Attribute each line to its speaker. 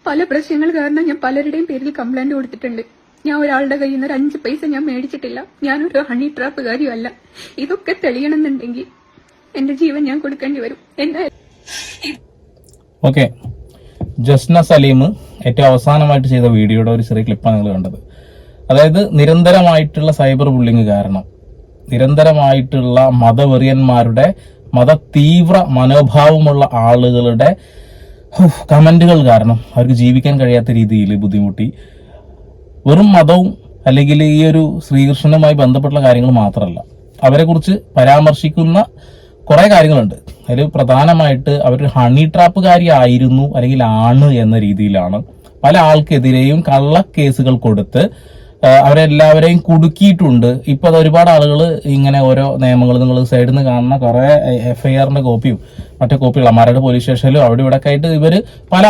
Speaker 1: പല പ്രശ്നങ്ങൾ കാരണം ഞാൻ പലരുടെയും പേരിൽ കംപ്ലൈന്റ് കൊടുത്തിട്ടുണ്ട്. ഞാൻ ഒരാളുടെ കയ്യിൽ നിന്ന് 5 പൈസ ഞാൻ മേടിച്ചിട്ടില്ല. ഞാനൊരു ഹണി ട്രാപ്പുകാരിയല്ല. ഇതൊക്കെ തെളിയണമെന്നുണ്ടെങ്കിൽ എന്റെ ജീവൻ ഞാൻ കൊടുക്കേണ്ടി വരും.
Speaker 2: ഓക്കെ, ജസ്ന സലീം ഏറ്റവും അവസാനമായിട്ട് ചെയ്ത വീഡിയോയുടെ ഒരു ചെറിയ ക്ലിപ്പാണ് നിങ്ങൾ കണ്ടത്. അതായത് നിരന്തരമായിട്ടുള്ള സൈബർ ബുള്ളിങ് കാരണം, നിരന്തരമായിട്ടുള്ള മതവെറിയന്മാരുടെ തീവ്ര മനോഭാവമുള്ള ആളുകളുടെ കമന്റുകൾ കാരണം അവർക്ക് ജീവിക്കാൻ കഴിയാത്ത രീതിയിൽ ബുദ്ധിമുട്ടി. വെറും മതവും അല്ലെങ്കിൽ ഈ ഒരു ശ്രീകൃഷ്ണനുമായി ബന്ധപ്പെട്ടുള്ള കാര്യങ്ങൾ മാത്രമല്ല, അവരെ കുറിച്ച് പരാമർശിക്കുന്ന കുറെ കാര്യങ്ങളുണ്ട്. അതിൽ പ്രധാനമായിട്ട് അവരൊരു ഹണി ട്രാപ്പുകാരി ആയിരുന്നു അല്ലെങ്കിൽ ആണ് എന്ന രീതിയിലാണ് പല ആൾക്കെതിരെയും കള്ളക്കേസുകൾ കൊടുത്ത് അവരെല്ലാവരെയും കുടുക്കിയിട്ടുണ്ട്. ഇപ്പൊ അത് ഒരുപാട് ആളുകൾ ഇങ്ങനെ ഓരോ നിയമങ്ങൾ നിങ്ങൾ സൈഡിൽ നിന്ന് കാണുന്ന കുറെ FIRന്റെ കോപ്പിയും മറ്റേ കോപ്പികളും മരട് പോലീസ് സ്റ്റേഷനിലും അവിടെ ഇവിടെ ഒക്കെ ആയിട്ട് ഇവര് പല